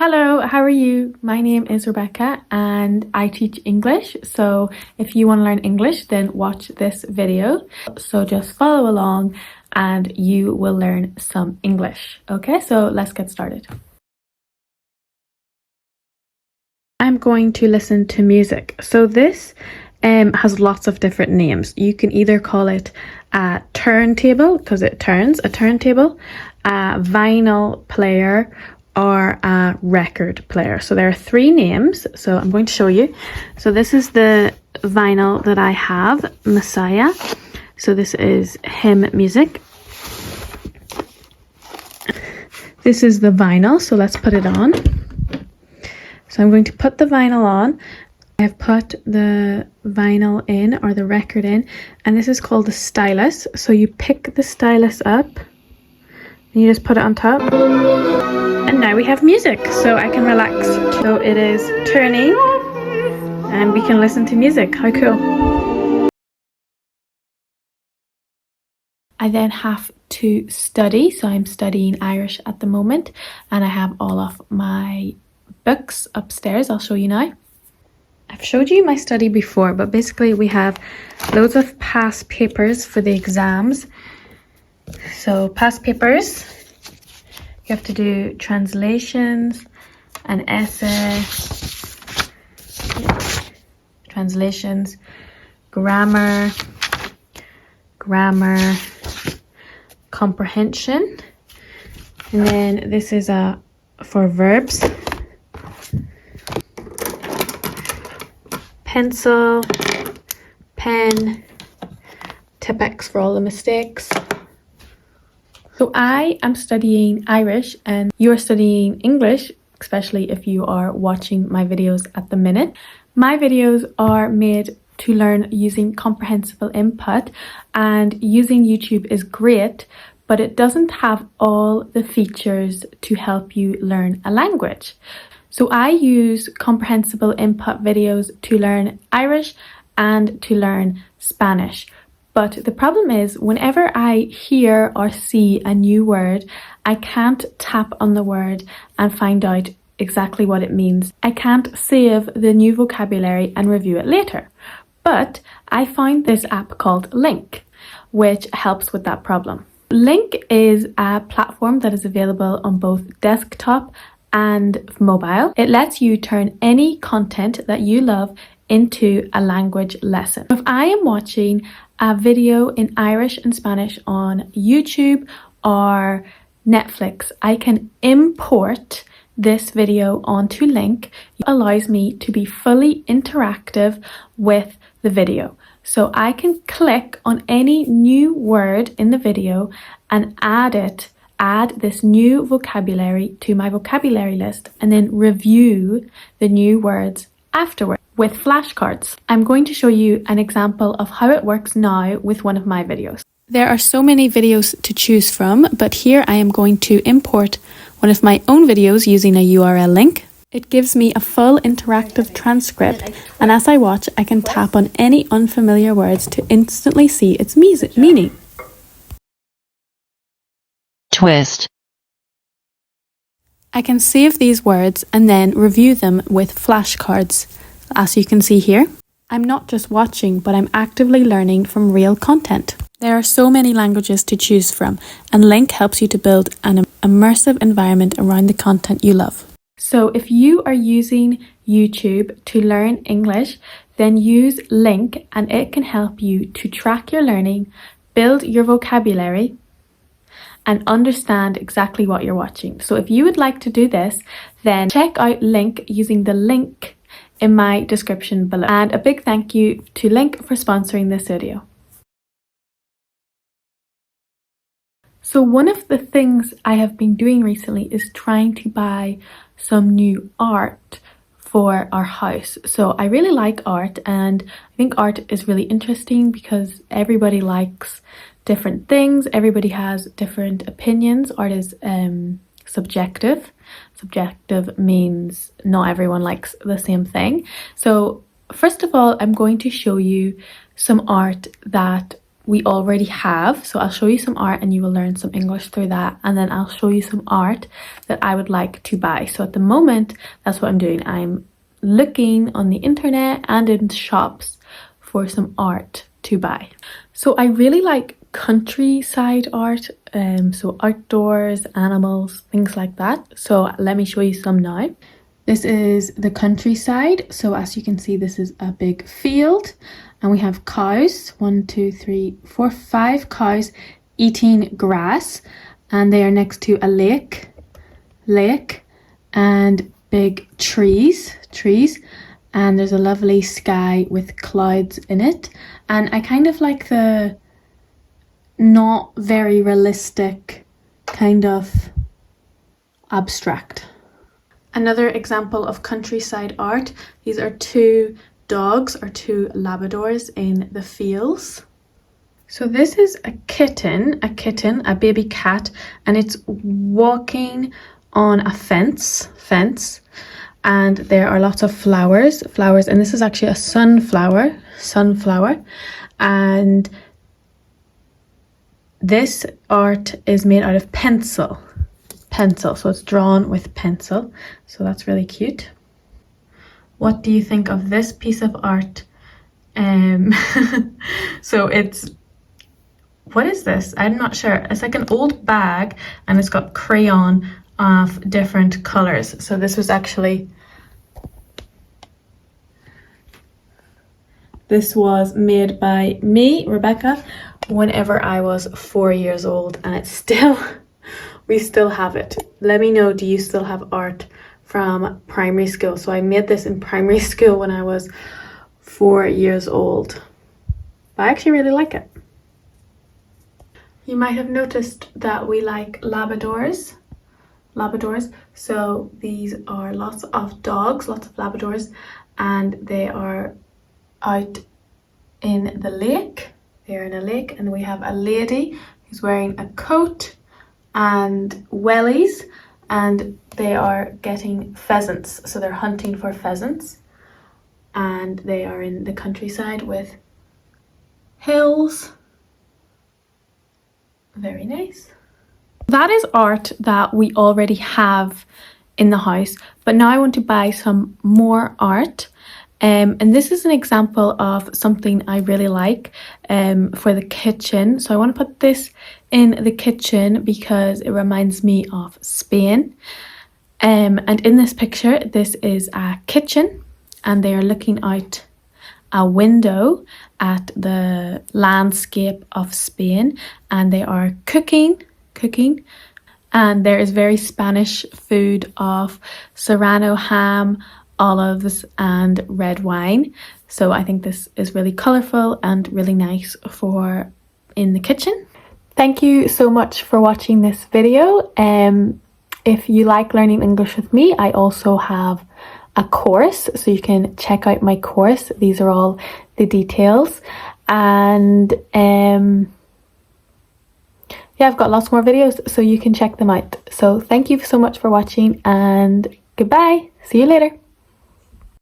Hello, how are you? My name is Rebecca and I teach English. So if you want to learn English, then watch this video. So just follow along and you will learn some English. Okay, so let's get started. I'm going to listen to music. So this has lots of different names. You can either call it a turntable because it turns, a turntable, a vinyl player, or a record player. So there are three names. So I'm going to show you. So this is the vinyl that I have, Messiah. So this is hymn music. This is the vinyl. So let's put it on. So I'm going to put the vinyl on. I've put the vinyl in, or the record in, and this is called the stylus. So you pick the stylus up and you just put it on top. And now we have music, so I can relax. So it is turning and we can listen to music. How cool. I then have to study. So I'm studying Irish at the moment and I have all of my books upstairs. I'll show you now. I've showed you my study before, but basically we have loads of past papers for the exams. So past papers, you have to do translations, an essay, translations, grammar, comprehension, and then this is for verbs, pencil, pen, Tipp-Ex for all the mistakes. So I am studying Irish and you're studying English, especially if you are watching my videos at the minute. My videos are made to learn using Comprehensible Input, and using YouTube is great, but it doesn't have all the features to help you learn a language. So I use Comprehensible Input videos to learn Irish and to learn Spanish. But the problem is, whenever I hear or see a new word, I can't tap on the word and find out exactly what it means. I can't save the new vocabulary and review it later. But I found this app called LingQ, which helps with that problem. LingQ is a platform that is available on both desktop and mobile. It lets you turn any content that you love into a language lesson. If I am watching a video in Irish and Spanish on YouTube or Netflix, I can import this video onto LingQ. It allows me to be fully interactive with the video. So I can click on any new word in the video and add this new vocabulary to my vocabulary list, and then review the new words afterwards with flashcards. I'm going to show you an example of how it works now with one of my videos. There are so many videos to choose from, but here I am going to import one of my own videos using a URL link. It gives me a full interactive transcript, and as I watch, I can tap on any unfamiliar words to instantly see its meaning. Twist. I can save these words and then review them with flashcards. As you can see here, I'm not just watching, but I'm actively learning from real content. There are so many languages to choose from, and LingQ helps you to build an immersive environment around the content you love. So if you are using YouTube to learn English, then use LingQ and it can help you to track your learning, build your vocabulary, and understand exactly what you're watching. So if you would like to do this, then check out LingQ using the link in my description below. And a big thank you to LingQ for sponsoring this video. So one of the things I have been doing recently is trying to buy some new art for our house. So I really like art, and I think art is really interesting because everybody likes different things. Everybody has different opinions. Art is subjective. Subjective means not everyone likes the same thing. So first of all, I'm going to show you some art that we already have. So I'll show you some art and you will learn some English through that, and then I'll show you some art that I would like to buy. So at the moment, that's what I'm doing. I'm looking on the internet and in shops for some art to buy. So I really like countryside art, so outdoors, animals, things like that. So let me show you some now. This is the countryside. So as you can see, this is a big field and we have cows, 1, 2, 3, 4, 5 cows eating grass, and they are next to a lake and big trees, and there's a lovely sky with clouds in it. And I kind of like the not very realistic, kind of abstract. Another example of countryside art, these are 2 dogs or 2 Labradors in the fields. So this is a kitten, a baby cat, and it's walking on a fence, and there are lots of flowers, and this is actually a sunflower, and this art is made out of pencil, so it's drawn with pencil, so that's really cute. What do you think of this piece of art? So it's, what is this? I'm not sure. It's like an old bag and it's got crayon of different colors. So this was actually, this was made by me, Rebecca, whenever I was 4 years old, and it's still, we still have it. Let me know, do you still have art from primary school? So I made this in primary school when I was 4 years old. But I actually really like it. You might have noticed that we like Labradors. So these are lots of dogs, lots of Labradors, and they are out in the lake. They're in a lake, and we have a lady who's wearing a coat and wellies, and they are getting pheasants. So they're hunting for pheasants, and they are in the countryside with hills. Very nice. That is art that we already have in the house, but now I want to buy some more art. And this is an example of something I really like for the kitchen. So I want to put this in the kitchen because it reminds me of Spain. And in this picture, this is a kitchen, and they are looking out a window at the landscape of Spain, and they are cooking. And there is very Spanish food of serrano ham, olives and red wine. So I think this is really colourful and really nice for in the kitchen. Thank you so much for watching this video. If you like learning English with me, I also have a course, so you can check out my course. These are all the details, and yeah, I've got lots more videos, so you can check them out. So thank you so much for watching, and goodbye. See you later.